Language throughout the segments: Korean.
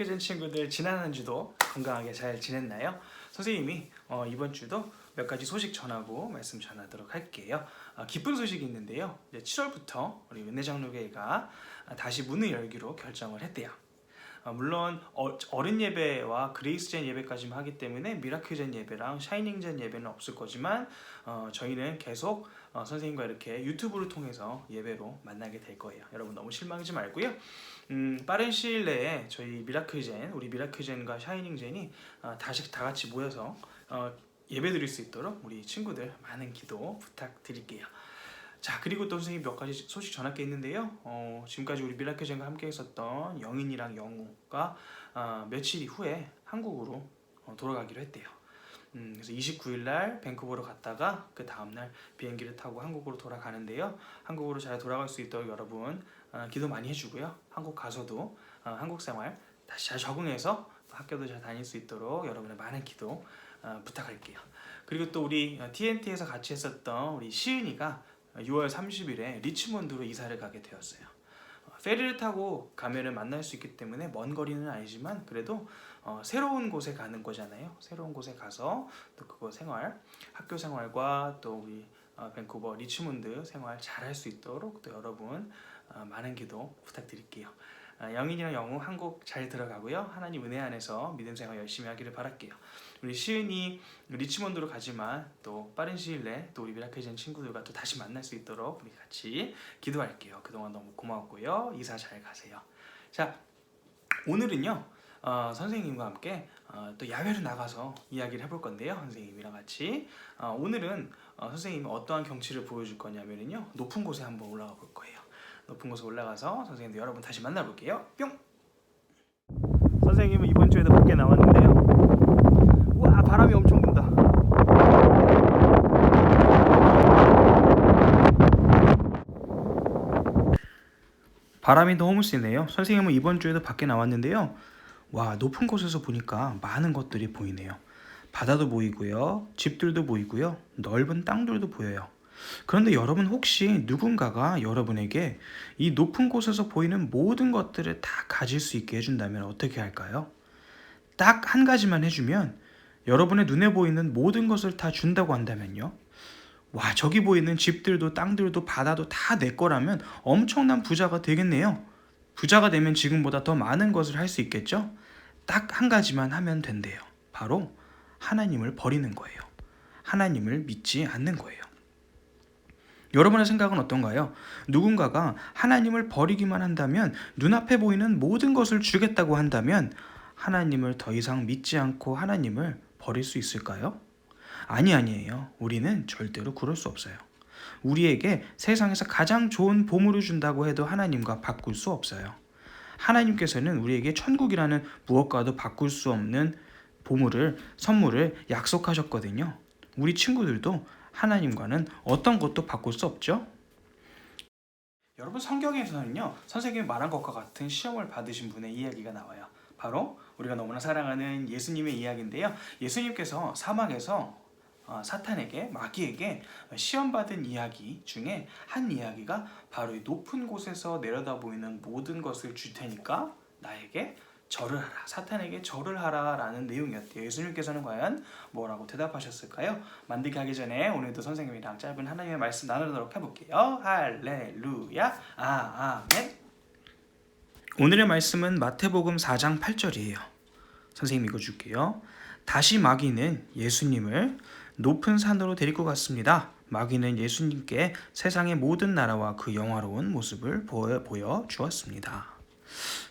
미라클전 친구들 지난 한 주도 건강하게 잘 지냈나요? 선생님이 이번 주도 몇 가지 소식 전하고 말씀 전하도록 할게요. 기쁜 소식이 있는데요. 이제 7월부터 우리 은혜장로교회가 다시 문을 열기로 결정을 했대요. 물론 어른 예배와 그레이스젠 예배까지만 하기 때문에 미라클젠 예배랑 샤이닝젠 예배는 없을 거지만 저희는 계속 선생님과 이렇게 유튜브를 통해서 예배로 만나게 될 거예요. 여러분 너무 실망하지 말고요. 빠른 시일 내에 저희 미라클젠, 우리 미라클젠과 샤이닝젠이 다시 다 같이 모여서 예배 드릴 수 있도록 우리 친구들 많은 기도 부탁드릴게요. 자, 그리고 또 선생님이 몇 가지 소식 전할 게 있는데요. 지금까지 우리 미라클젠과 함께 있었던 영인이랑 영우가 며칠 후에 한국으로 돌아가기로 했대요. 그래서 29일 날 밴쿠버로 갔다가 그 다음날 비행기를 타고 한국으로 돌아가는데요. 한국으로 잘 돌아갈 수 있도록 여러분 기도 많이 해주고요. 한국 가서도 한국 생활 다시 잘 적응해서 학교도 잘 다닐 수 있도록 여러분의 많은 기도 부탁할게요. 그리고 또 우리 TNT에서 같이 했었던 우리 시은이가 6월 30일에 리치몬드로 이사를 가게 되었어요. 페리를 타고 가면은 만날 수 있기 때문에 먼 거리는 아니지만 그래도 새로운 곳에 가는 거잖아요. 새로운 곳에 가서 또 그거 생활, 학교 생활과 또 우리 밴쿠버 리치몬드 생활 잘 할 수 있도록 또 여러분 많은 기도 부탁드릴게요. 영인이랑 영우 한국 잘 들어가고요. 하나님 은혜 안에서 믿음 생활 열심히 하기를 바랄게요. 우리 시은이 리치몬드로 가지만 또 빠른 시일 내에 또 우리 미라클젠 친구들과 또 다시 만날 수 있도록 우리 같이 기도할게요. 그동안 너무 고마웠고요. 이사 잘 가세요. 자, 오늘은요 선생님과 함께 또 야외로 나가서 이야기를 해볼 건데요. 선생님이랑 같이 오늘은 선생님이 어떠한 경치를 보여줄 거냐면요 높은 곳에 한번 올라가 볼 거예요. 높은 곳에 올라가서 선생님도 여러분 다시 만나볼게요. 뿅! 선생님은 이번 주에도 밖에 나왔는데요. 우와, 바람이 엄청 분다. 바람이 너무 세네요. 선생님은 이번 주에도 밖에 나왔는데요. 와, 높은 곳에서 보니까 많은 것들이 보이네요. 바다도 보이고요. 집들도 보이고요. 넓은 땅들도 보여요. 그런데 여러분 혹시 누군가가 여러분에게 이 높은 곳에서 보이는 모든 것들을 다 가질 수 있게 해준다면 어떻게 할까요? 딱 한 가지만 해주면 여러분의 눈에 보이는 모든 것을 다 준다고 한다면요. 와, 저기 보이는 집들도 땅들도 바다도 다 내 거라면 엄청난 부자가 되겠네요. 부자가 되면 지금보다 더 많은 것을 할 수 있겠죠? 딱 한 가지만 하면 된대요. 바로 하나님을 버리는 거예요. 하나님을 믿지 않는 거예요. 여러분의 생각은 어떤가요? 누군가가 하나님을 버리기만 한다면, 눈앞에 보이는 모든 것을 주겠다고 한다면 하나님을 더 이상 믿지 않고 하나님을 버릴 수 있을까요? 아니에요. 우리는 절대로 그럴 수 없어요. 우리에게 세상에서 가장 좋은 보물을 준다고 해도 하나님과 바꿀 수 없어요. 하나님께서는 우리에게 천국이라는 무엇과도 바꿀 수 없는 보물을, 선물을 약속하셨거든요. 우리 친구들도 하나님과는 어떤 것도 바꿀 수 없죠? 여러분 성경에서는요, 선생님이 말한 것과 같은 시험을 받으신 분의 이야기가 나와요. 바로 우리가 너무나 사랑하는 예수님의 이야기인데요. 예수님께서 사막에서 사탄에게, 마귀에게 시험받은 이야기 중에 한 이야기가 바로 이 높은 곳에서 내려다 보이는 모든 것을 줄 테니까 나에게 절을 하라, 사탄에게 절을 하라 라는 내용이었대요. 예수님께서는 과연 뭐라고 대답하셨을까요? 만들기 하기 전에 오늘도 선생님이랑 짧은 하나님의 말씀 나누도록 해볼게요. 할렐루야, 아멘. 오늘의 말씀은 마태복음 4장 8절이에요. 선생님 읽어줄게요. 다시 마귀는 예수님을 높은 산으로 데리고 갔습니다. 마귀는 예수님께 세상의 모든 나라와 그 영화로운 모습을 보여주었습니다.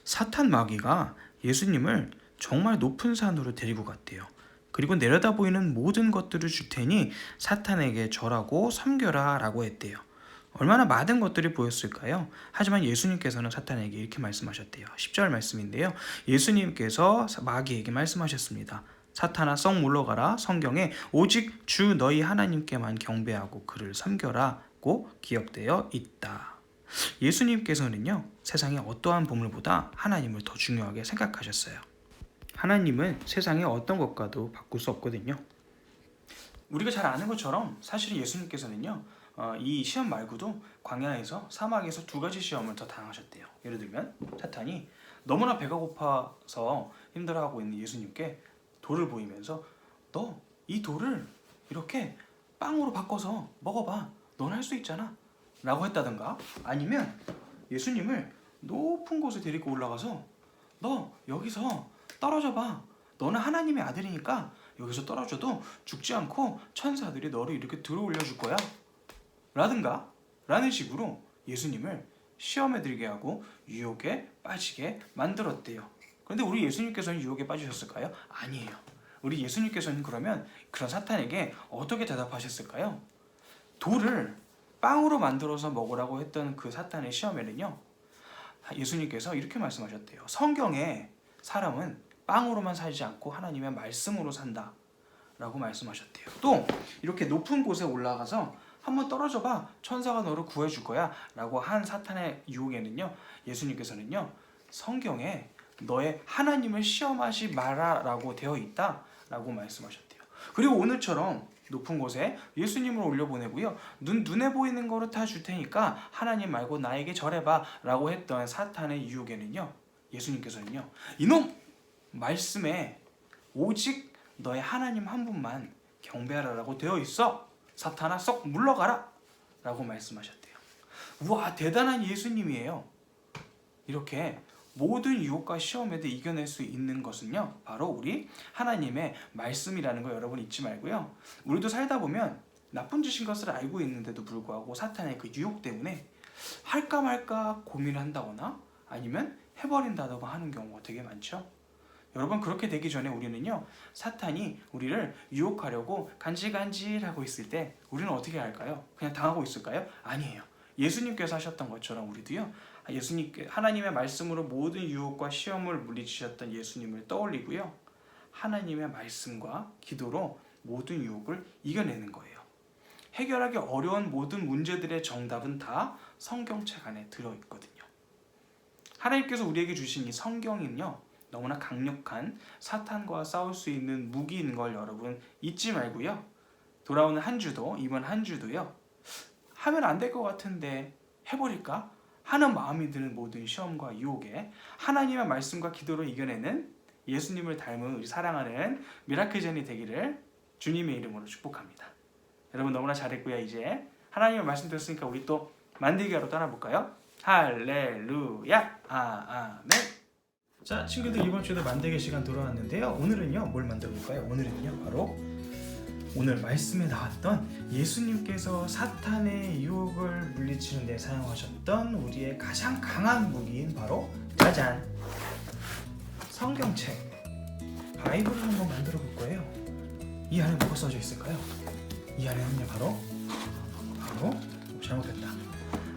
사탄 마귀가 예수님을 정말 높은 산으로 데리고 갔대요. 그리고 내려다 보이는 모든 것들을 줄 테니 사탄에게 절하고 섬겨라 라고 했대요. 얼마나 많은 것들이 보였을까요? 하지만 예수님께서는 사탄에게 이렇게 말씀하셨대요. 10절 말씀인데요. 예수님께서 마귀에게 말씀하셨습니다. 사탄아, 썩 물러가라. 성경에 오직 주 너희 하나님께만 경배하고 그를 섬겨라고 기록되어 있다. 예수님께서는요, 세상의 어떠한 보물보다 하나님을 더 중요하게 생각하셨어요. 하나님은 세상의 어떤 것과도 바꿀 수 없거든요. 우리가 잘 아는 것처럼 사실은 예수님께서는요, 이 시험 말고도 광야에서, 사막에서 두 가지 시험을 더 당하셨대요. 예를 들면 사탄이 너무나 배가 고파서 힘들어하고 있는 예수님께 돌을 보이면서 너 이 돌을 이렇게 빵으로 바꿔서 먹어봐. 넌 할 수 있잖아. 라고 했다든가, 아니면 예수님을 높은 곳에 데리고 올라가서 너 여기서 떨어져 봐. 너는 하나님의 아들이니까 여기서 떨어져도 죽지 않고 천사들이 너를 이렇게 들어 올려줄 거야. 라든가 라는 식으로 예수님을 시험에 들게 하고 유혹에 빠지게 만들었대요. 그런데 우리 예수님께서는 유혹에 빠지셨을까요? 아니에요. 우리 예수님께서는 그러면 그런 사탄에게 어떻게 대답하셨을까요? 돌을 빵으로 만들어서 먹으라고 했던 그 사탄의 시험에는요, 예수님께서 이렇게 말씀하셨대요. 성경에 사람은 빵으로만 살지 않고 하나님의 말씀으로 산다 라고 말씀하셨대요. 또 이렇게 높은 곳에 올라가서 한번 떨어져 봐. 천사가 너를 구해줄 거야 라고 한 사탄의 유혹에는요, 예수님께서는요, 성경에 너의 하나님을 시험하지 마라 라고 되어 있다 라고 말씀하셨대요. 그리고 오늘처럼 높은 곳에 예수님을 올려보내고요, 눈에 보이는 거로 다 줄 테니까 하나님 말고 나에게 절해봐 라고 했던 사탄의 유혹에는요, 예수님께서는요, 이놈! 말씀에 오직 너의 하나님 한 분만 경배하라라고 되어 있어. 사탄아 썩 물러가라 라고 말씀하셨대요. 우와, 대단한 예수님이에요. 이렇게 모든 유혹과 시험에도 이겨낼 수 있는 것은요, 바로 우리 하나님의 말씀이라는 거 여러분 잊지 말고요. 우리도 살다 보면 나쁜 짓인 것을 알고 있는데도 불구하고 사탄의 그 유혹 때문에 할까 말까 고민을 한다거나 아니면 해버린다거나 하는 경우가 되게 많죠. 여러분, 그렇게 되기 전에 우리는요, 사탄이 우리를 유혹하려고 간질간질하고 있을 때 우리는 어떻게 할까요? 그냥 당하고 있을까요? 아니에요. 예수님께서 하셨던 것처럼 우리도요, 예수님께 하나님의 말씀으로 모든 유혹과 시험을 물리치셨던 예수님을 떠올리고요, 하나님의 말씀과 기도로 모든 유혹을 이겨내는 거예요. 해결하기 어려운 모든 문제들의 정답은 다 성경책 안에 들어있거든요. 하나님께서 우리에게 주신 이 성경은요, 너무나 강력한 사탄과 싸울 수 있는 무기인 걸 여러분 잊지 말고요, 돌아오는 한 주도, 이번 한 주도요, 하면 안 될 것 같은데 해버릴까 하는 마음이 드는 모든 시험과 유혹에 하나님의 말씀과 기도로 이겨내는 예수님을 닮은 우리 사랑하는 미라클젠이 되기를 주님의 이름으로 축복합니다. 여러분 너무나 잘했고요. 이제 하나님의 말씀 들었으니까 우리 또 만들기하러 떠나볼까요? 할렐루야, 아멘. 자, 친구들, 이번 주에도 만들기 시간 돌아왔는데요. 오늘은요, 뭘 만들어 볼까요? 오늘은요, 바로 오늘 말씀에 나왔던 예수님께서 사탄의 유혹을 물리치는 데 사용하셨던 우리의 가장 강한 무기인 바로 짜잔! 성경책, 바이블을 한번 만들어 볼 거예요. 이 안에 뭐가 써져 있을까요? 이 안에는요, 바로 잘못했다.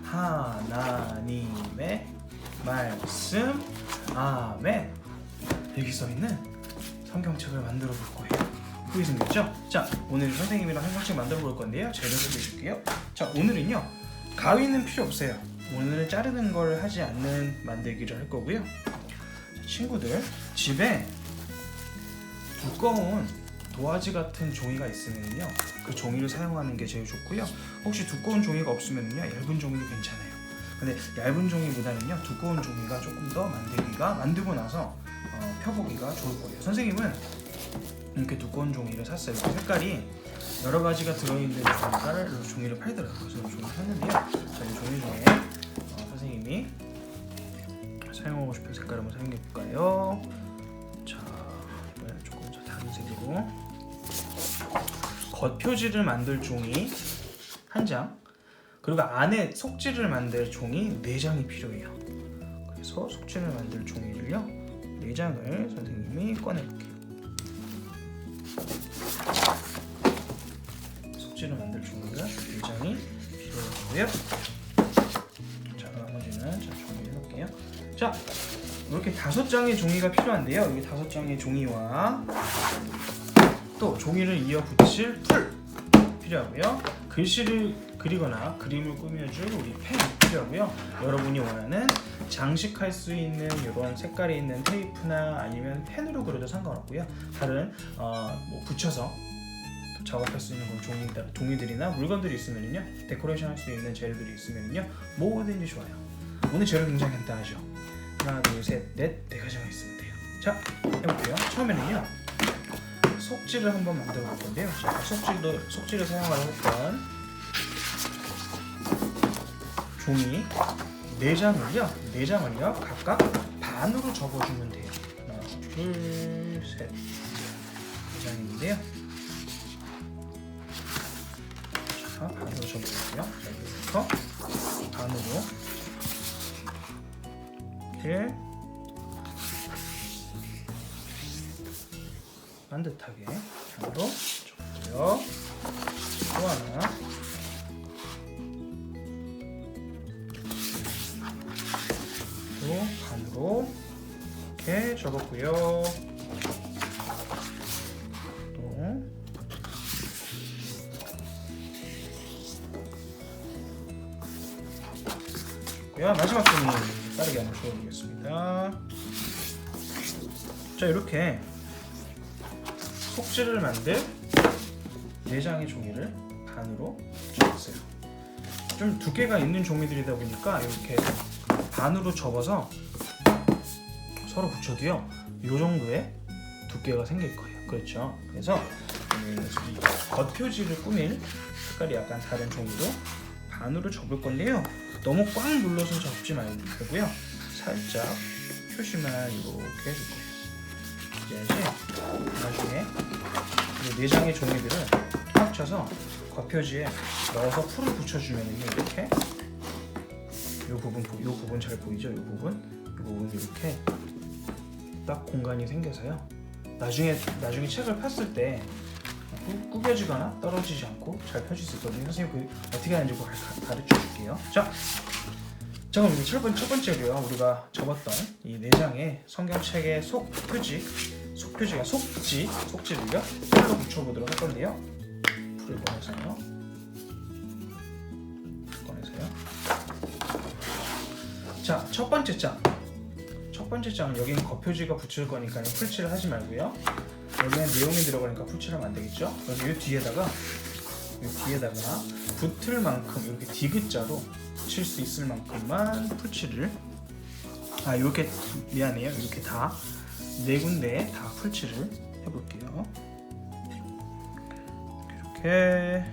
하나님의 말씀, 아멘! 여기 써있는 성경책을 만들어 볼 거예요. 크게 생겼죠? 자, 오늘 선생님이랑 성경책 만들어 볼 건데요. 재료 소개해 줄게요. 자, 오늘은요, 가위는 필요 없어요. 오늘은 자르는 걸 하지 않는 만들기를 할 거고요. 자, 친구들, 집에 두꺼운 도화지 같은 종이가 있으면요, 그 종이를 사용하는 게 제일 좋고요. 혹시 두꺼운 종이가 없으면요, 얇은 종이도 괜찮아요. 근데 얇은 종이보다는요, 두꺼운 종이가 조금 더 만들고 나서 펴보기가 좋을 거예요. 선생님은 이렇게 두꺼운 종이를 샀어요. 색깔이 여러 가지가 들어있는 종이를 팔더라고요. 그래서 종이를 샀는데요. 자, 이 종이 중에 선생님이 사용하고 싶은 색깔을 한번 사용해 볼까요? 자, 조금 더 다른 색으로 겉표지를 만들 종이 1장, 그리고 안에 속지를 만들 종이 4장이 필요해요. 그래서 속지를 만들 종이를요, 4장을 선생님이 꺼내볼게요. 속지를 만들 종이가 4장이 필요하고요. 자, 나머지는 종이를 해볼게요. 자, 이렇게 5장의 종이가 필요한데요. 여기 5장의 종이와 또 종이를 이어 붙일 풀 필요하고요. 글씨를 그리거나 그림을 꾸며줄 우리 펜 필요하고요. 여러분이 원하는 장식할 수 있는 이런 색깔이 있는 테이프나 아니면 펜으로 그려도 상관없고요. 다른 붙여서 작업할 수 있는 종이들이나 물건들이 있으면요, 데코레이션 할 수 있는 재료들이 있으면요, 뭐든지 좋아요. 오늘 재료 굉장히 간단하죠. 하나, 둘, 셋, 넷, 네 가지만 있으면 돼요. 자, 해볼게요. 처음에는요, 속지를 한번 만들어 볼 건데요. 자, 속지를 사용하려 했던 종이 4장을요 각각 반으로 접어주면 돼요. 하나, 둘, 셋, 4장인데요. 자, 반으로 접어볼게요. 자, 여기부터 반으로 이렇게 반듯하게 반으로 접고요. 또 하나, 또 반으로 이렇게 접었고요. 또 마지막 종이 빠르게 한번 접어보겠습니다. 자, 이렇게 속지를 만들 4장의 종이를 반으로 접었어요. 좀 두께가 있는 종이들이다 보니까 이렇게 반으로 접어서 서로 붙여도요, 이 정도의 두께가 생길 거예요. 그렇죠? 그래서 이 겉표지를 꾸밀 색깔이 약간 다른 종이로 반으로 접을 건데요. 너무 꽉 눌러서 접지 말고요, 살짝 표시만 이렇게 해줄 거예요. 이제 나중에 이 4장의 종이들을 합쳐서 겉표지에 넣어서 풀을 붙여주면은요, 이렇게 이 부분 잘 보이죠? 이 부분 이렇게 딱 공간이 생겨서요, 나중에 책을 폈을 때 구겨지거나 떨어지지 않고 잘 펴질 수 있거든요. 선생님 어떻게 하는지 가르쳐 줄게요. 자, 그럼 첫 번째로요, 우리가 접었던 이 4장의 성경책의 속지를요 풀로 붙여보도록 할 건데요. 풀을 꺼내서요. 자, 첫 번째 장은 여기는 겉표지가 붙일 거니까 풀칠을 하지 말고요. 여기는 내용이 들어가니까 풀칠하면 안 되겠죠. 그래서 이 뒤에다가 붙을 만큼 이렇게 디귿자로 붙일 수 있을 만큼만 풀칠을, 이렇게 미안해요. 이렇게 다 4군데에 다 풀칠을 해볼게요. 이렇게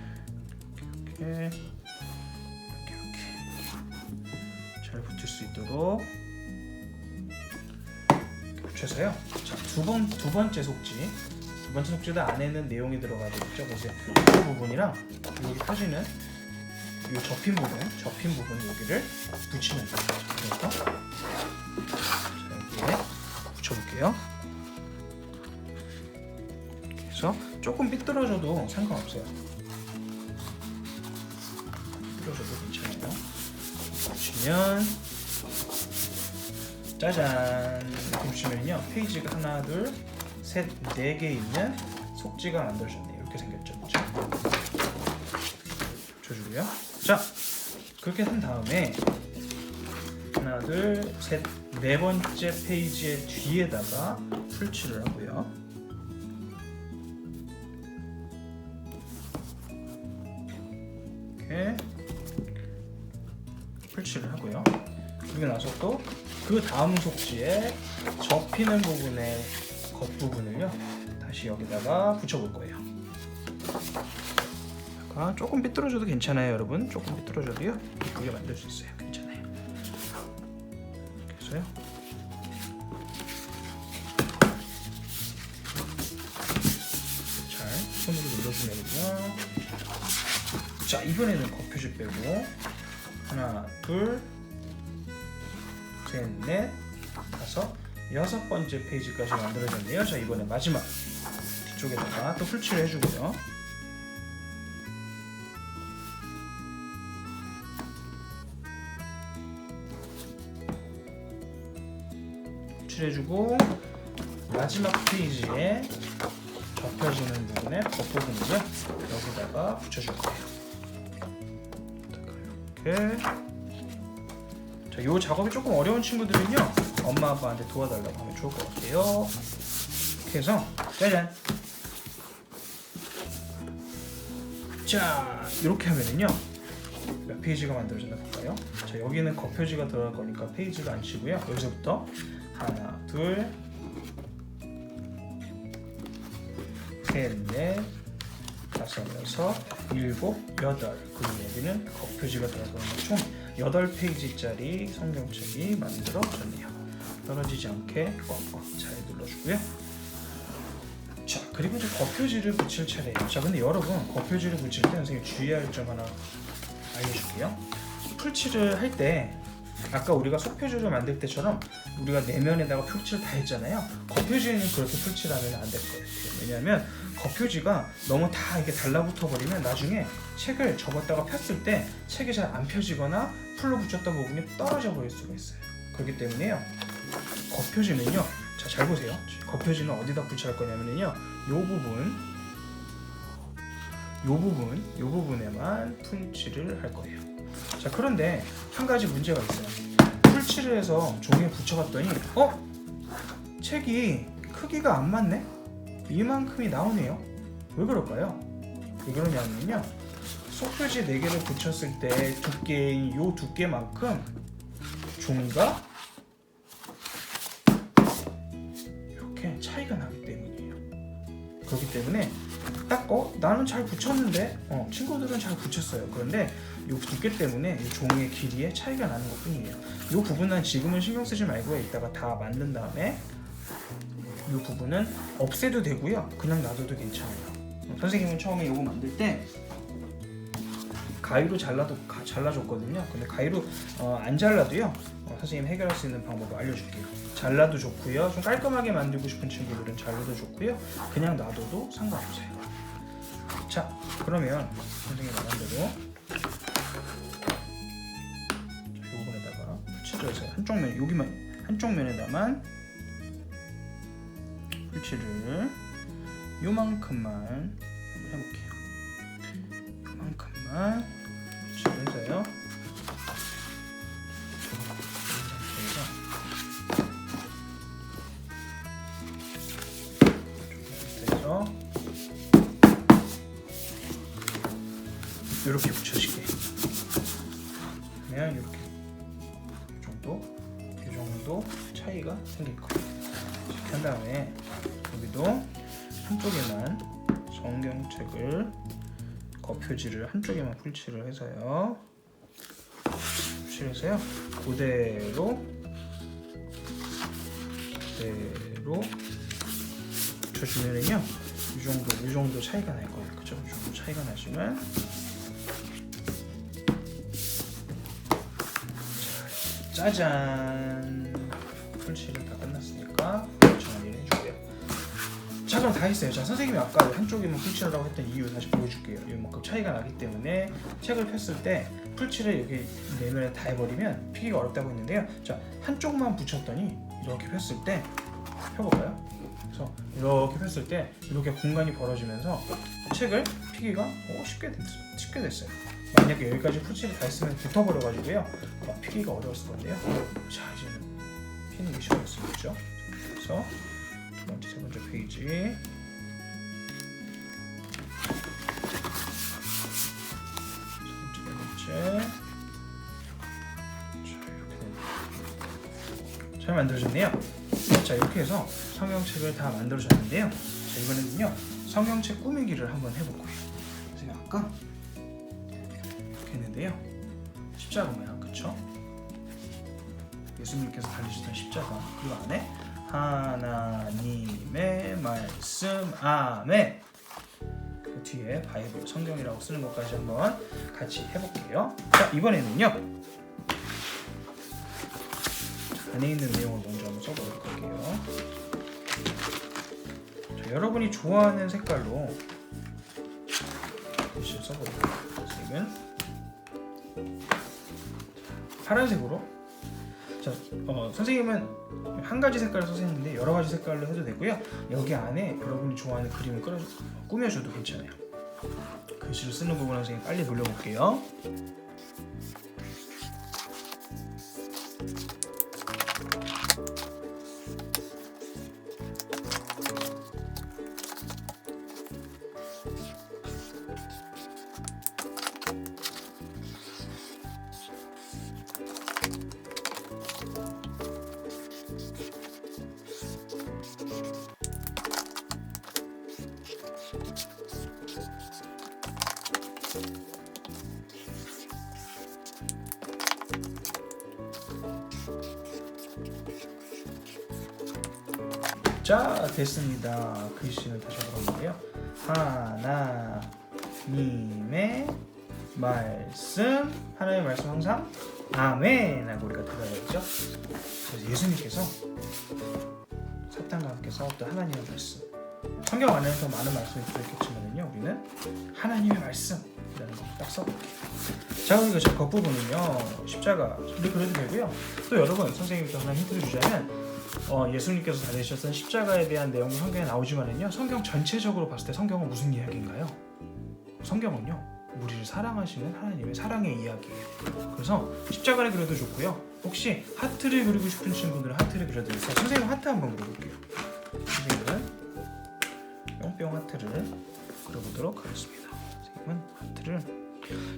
잘 붙을 수 있도록 붙여서요. 자, 두 번째 속지도 안에는 내용이 들어가야 되겠죠. 그래서 이 부분이랑 여기 펴지는 이 접힌 부분 여기를 붙이면 돼요. 그래서 여기에 붙여볼게요. 그래서 조금 삐뚤어져도 상관없어요. 삐뚤어져도 괜찮아요. 붙이면 짜잔! 이렇게 보시면요, 페이지가 하나, 둘, 셋, 4개 있는 속지가 만들어졌네요. 이렇게 생겼죠, 그렇죠? 붙여주고요. 자, 그렇게 한 다음에 하나, 둘, 셋, 4번째 페이지의 뒤에다가 풀칠을 하고요. 이렇게 풀칠을 하고요. 그리고 나서 또 그 다음 속지에 접히는 부분의 겉부분을요, 다시 여기다가 붙여볼 거예요. 조금 삐뚤어져도 괜찮아요, 여러분. 조금 삐뚤어져도요, 이쁘게 만들 수 있어요. 괜찮아요. 그래서요, 잘 손으로 눌러주면요. 자, 이번에는 겉표지 빼고 하나, 둘, 셋, 넷, 다섯, 6번째 페이지까지 만들어졌네요. 자, 이번에 마지막 뒤쪽에다가 또 풀칠을 해주고요. 풀칠해주고 마지막 페이지에 접혀지는 부분의 겉부분을요, 여기다가 붙여줄 거예요. 이렇게. 자, 요 작업이 조금 어려운 친구들은요, 엄마 아빠한테 도와달라고 하면 좋을 것 같아요. 이렇게 해서 짜잔! 자, 이렇게 하면은요, 몇 페이지가 만들어졌나 볼까요? 자, 여기는 겉표지가 들어갈 거니까 페이지도 안 치고요. 여기서부터 하나, 둘, 셋, 넷, 다섯, 여섯, 일곱, 여덟. 그리고 여기는 겉표지가 들어가는 총 8페이지짜리 성경책이 만들어졌네요. 떨어지지 않게 꽉꽉 잘 눌러주고요. 자, 그리고 이제 겉표지를 붙일 차례예요. 자, 근데 여러분 겉표지를 붙일 때 선생님이 주의할 점 하나 알려줄게요. 풀칠을 할 때 아까 우리가 속표지를 만들 때처럼 우리가 내면에다가 풀칠을 다 했잖아요. 겉표지는 그렇게 풀칠하면 안 될 것 같아요. 왜냐하면 겉표지가 너무 다 이렇게 달라붙어 버리면 나중에 책을 접었다가 폈을 때 책이 잘 안 펴지거나 풀로 붙였던 부분이 떨어져 버릴 수가 있어요. 그렇기 때문에요. 겉표지는요. 자, 잘 보세요. 겉표지는 어디다 붙일 거냐면요. 요 부분에만 풀칠을 할 거예요. 자, 그런데 한 가지 문제가 있어요. 풀칠을 해서 종이에 붙여봤더니 책이 크기가 안 맞네? 이만큼이 나오네요. 왜 그럴까요? 왜 그러냐면요. 속표지 4개를 붙였을 때 두께인 요 두께만큼 종이가 이렇게 차이가 나기 때문이에요. 그렇기 때문에 딱 나는 잘 붙였는데 친구들은 잘 붙였어요. 그런데 이 두께 때문에 이 종이의 길이에 차이가 나는 것 뿐이에요. 이 부분은 지금은 신경 쓰지 말고 이따가 다 만든 다음에 이 부분은 없애도 되고요. 그냥 놔둬도 괜찮아요. 선생님은 처음에 이거 만들 때 가위로 잘라줬거든요. 근데 가위로 안 잘라도요. 선생님 해결할 수 있는 방법을 알려줄게요. 잘라도 좋고요. 좀 깔끔하게 만들고 싶은 친구들은 잘라도 좋고요. 그냥 놔둬도 상관없어요. 자, 그러면 선생님 말한 대로 이 부분에다가 풀칠을 해서 한쪽 면에다만 풀칠을 요만큼만 한번 해볼게요. 요만큼만 풀칠을 해서요. 이렇게 붙여줄게. 그러면 이렇게 이 정도 차이가 생길 거예요. 이렇게 한 다음에 여기도 한쪽에만 성경책을 겉표지를 한쪽에만 풀칠을 해서요. 그대로 붙여주면은요. 이 정도 차이가 날 거예요. 그죠? 이 정도 차이가 나시면 짜잔! 풀칠이 다 끝났으니까 정리를 해줄게요. 자, 그럼 다 했어요. 자, 선생님이 아까 한쪽에만 풀칠하라고 했던 이유 다시 보여줄게요. 이만큼 차이가 나기 때문에 책을 폈을 때 풀칠을 여기 내면에 다 해버리면 피기가 어렵다고 했는데요. 자, 한쪽만 붙였더니 이렇게 폈을 때 펴볼까요? 그래서 이렇게 폈을 때 이렇게 공간이 벌어지면서 책을 피기가 쉽게 됐어요. 만약에 여기까지 풀칠을 다 했으면 붙어버려가지고요. 피기가 어려웠을 건데요. 자, 이제는 피는 게 쉬워졌죠. 그래서 두 번째, 세 번째 페이지. 세 번째. 자, 이렇게 잘 만들어졌네요. 자, 이렇게 해서 성경책을 다 만들어졌는데요. 자, 이번에는요 성경책 꾸미기를 한번 해볼 거예요. 제가 아까 이렇게 했는데요. 십자가 모양, 그쵸? 예수님께서 달리셨던 십자가, 그리고 안에 하나님의 말씀, 아멘. 그 뒤에 바이블, 성경이라고 쓰는 것까지 한번 같이 해볼게요. 자, 이번에는요 안에 있는 내용을 먼저 한번 써보도록 할게요. 자, 여러분이 좋아하는 색깔로 글씨를 써보도록 할게요. 선생님은 파란색으로. 자, 선생님은 한 가지 색깔을 선생님인데 여러 가지 색깔로 해도 되고요. 여기 안에 여러분이 좋아하는 그림을 꾸며줘도 괜찮아요. 글씨를 쓰는 부분 선생님 빨리 돌려볼게요. 자, 됐습니다. 글씨는 다시 해보는데요. 하나님의 말씀, 하나님의 말씀 항상 아멘 하고 우리가 들어야죠. 그래서 예수님께서 사탄과 함께 싸웠던 하나님의 말씀, 성경 안에는 더 많은 말씀이 들어있겠지만요, 우리는 하나님의 말씀이라는 거 딱 써볼게요. 자, 그리고 저 겉부분은요, 십자가 우리 그려도 되고요. 또 여러분, 선생님이 또 하나 힌트를 주자면 예수님께서 다니셨던 십자가에 대한 내용도 성경에 나오지만은요, 성경 전체적으로 봤을 때 성경은 무슨 이야기인가요? 성경은요, 우리를 사랑하시는 하나님의 사랑의 이야기예요. 그래서 십자가를 그려도 좋고요. 혹시 하트를 그리고 싶은 친구들은 하트를 그려도 있어요. 선생님 하트 한번 그려볼게요. 선생님은 뿅뿅 하트를 그려보도록 하겠습니다. 선생님은 하트를,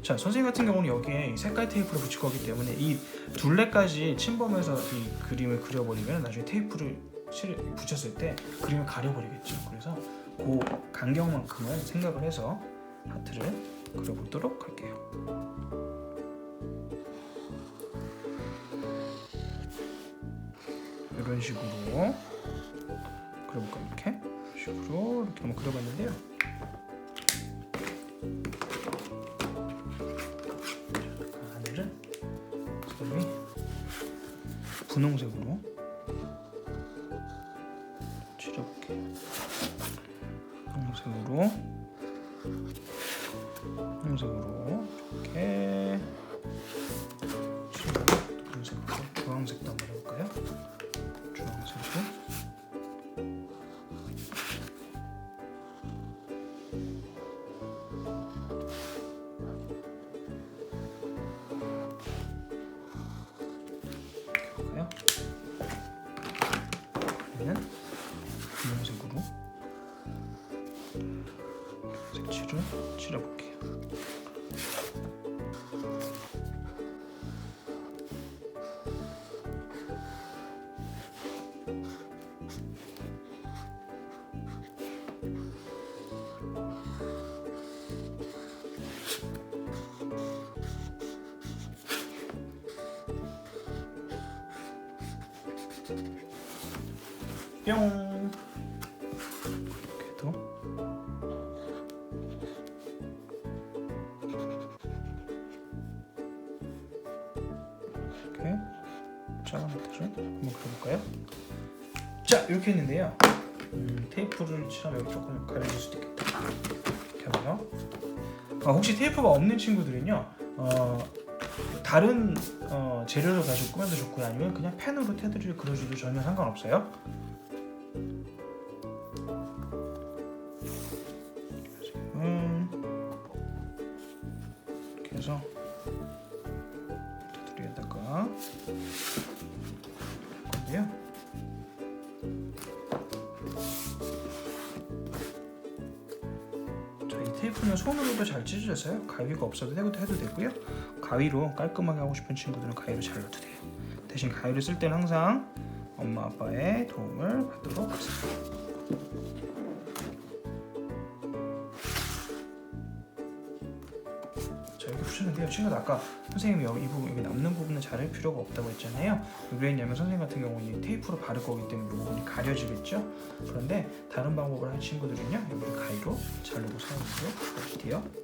자, 선생님 같은 경우는 여기에 색깔 테이프를 붙일 거기 때문에 이 둘레까지 침범해서 이 그림을 그려버리면 나중에 테이프를 붙였을 때 그림을 가려버리겠죠. 그래서 그 간격만큼은 생각을 해서 하트를 그려보도록 할게요. 이런 식으로 그려볼까요? 이렇게 식으로 이렇게 한번 그려봤는데요. 하늘은 선생님이 분홍색으로 칠해볼게요. 분홍색으로 이렇게 칠해보고, 주황색도 한번 해볼까요? 주황색으로 볼까요? 얘는 분홍색으로 색칠을 칠해볼게요. 뿅. 이렇게도 이렇게 작은 것들을 한번 그려볼까요? 자, 이렇게 했는데요. 테이프를 칠하면 여기 조금 가려질 수도 있겠다. 이렇게 하고요. 혹시 테이프가 없는 친구들은요, 다른 재료로 가지고 꾸며도 좋고요, 아니면 그냥 펜으로 테두리를 그려줘도 전혀 상관없어요. 이렇게 해서 테두리에다가 할 건데요. 자, 이 테이프는 손으로도 잘 찢어져서요, 가위가 없어도 해도 되고요. 가위로 깔끔하게 하고 싶은 친구들은 가위로 잘라도 돼요. 대신 가위를 쓸 때는 항상 엄마 아빠의 도움을 받도록 하세요. 자, 이렇게 붙였는데요. 친구들, 아까 선생님이 여기 이 부분, 여기 남는 부분은 자를 필요가 없다고 했잖아요. 왜 했냐면 선생님 같은 경우는 테이프로 바를 거기 때문에 이 부분이 가려지겠죠. 그런데 다른 방법을 하는 친구들은요, 여기를 가위로 자르고 사용하도록 하실게요.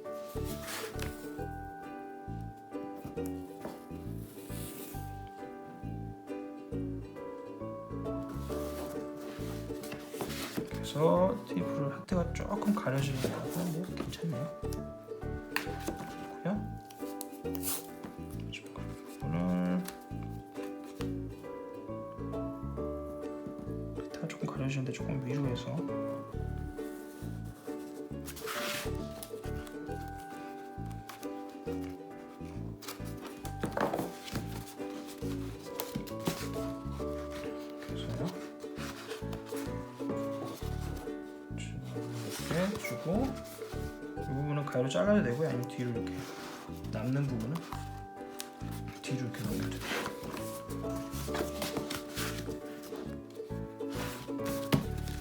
그래서 테이프를 하트가 조금 가려지는 것 같은데 괜찮네요. 그렇고요. 부분을 하트가 조금 가려지는데 조금 위로 해서 이렇게 주고, 이 부분은 가위로 잘라도 되고요, 아니면 뒤로 이렇게 남는 부분은 뒤로 이렇게 넘겨도 돼요.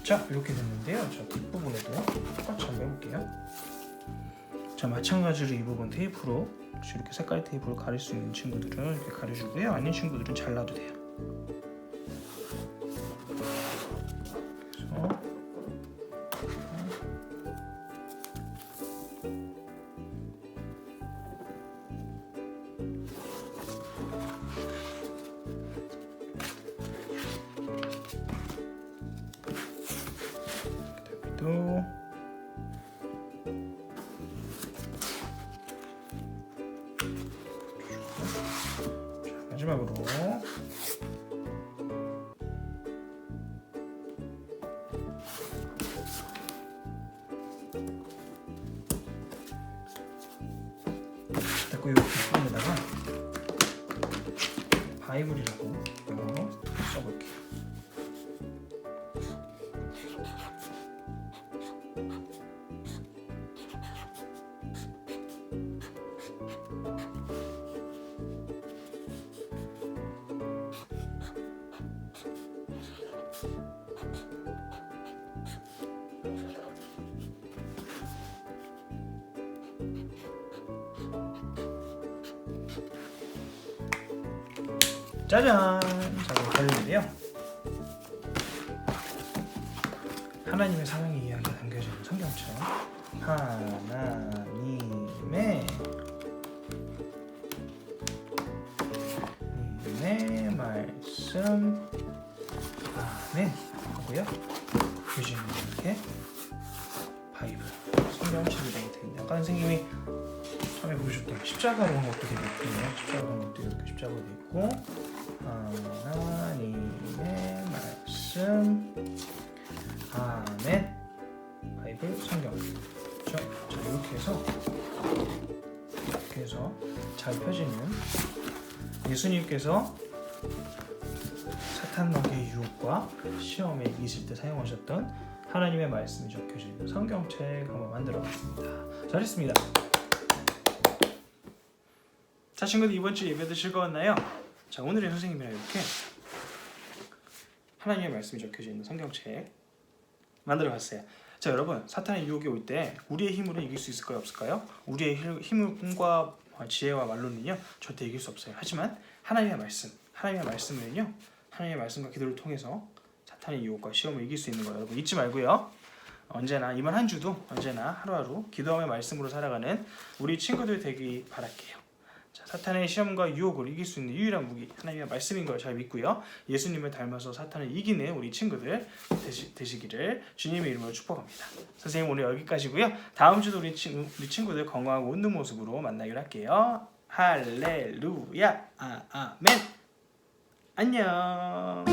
자, 이렇게 됐는데요. 자, 뒷부분에도 똑같이 한번 할게요. 자, 마찬가지로 이 부분 테이프로 이렇게 색깔 테이프로 가릴 수 있는 친구들은 이렇게 가려주고요. 아닌 친구들은 잘라도 돼요. 그래서 또 마지막으로 자꾸 이 부분에다가 바이블이라고 이거 써볼게요. 짜잔! 자, 걸리는데요. 하나님의 사랑의 이야기가 담겨져 있는 성경책. 하나님의 말씀. 아멘. 하고요. 교주님 이렇게 바이블, 성경책이 되게 됩니다. 아까 선생님이 처음에 보여줬던 십자가로 한 것도 되게 있고요. 십자가로 한 것도 이렇게 십자가로 되어 있고, 하나님의 말씀, 아멘, 바이블, 성경. 그렇죠? 자, 이렇게 해서 잘 펴지는 예수님께서 사탄 마귀의 유혹과 시험에 이기실 때 사용하셨던 하나님의 말씀이 적혀져 있는 성경책 한번 만들어봤습니다. 잘했습니다. 자, 친구들 이번 주 예배도 즐거웠나요? 자, 오늘의 선생님이랑 이렇게 하나님의 말씀이 적혀져 있는 성경책 만들어봤어요. 자, 여러분, 사탄의 유혹이 올 때 우리의 힘으로 이길 수 있을까요, 없을까요? 우리의 힘과 지혜와 말로는요 절대 이길 수 없어요. 하지만 하나님의 말씀은요, 하나님의 말씀과 기도를 통해서 사탄의 유혹과 시험을 이길 수 있는 거 여러분 잊지 말고요. 언제나 이번 한 주도 언제나 하루하루 기도하며 말씀으로 살아가는 우리 친구들 되기 바랄게요. 자, 사탄의 시험과 유혹을 이길 수 있는 유일한 무기 하나님의 말씀인 걸 잘 믿고요. 예수님을 닮아서 사탄을 이기는 우리 친구들 되시기를 주님의 이름으로 축복합니다. 선생님 오늘 여기까지고요. 다음 주도 우리 친구들 건강하고 웃는 모습으로 만나기로 할게요. 할렐루야. 아멘. 안녕.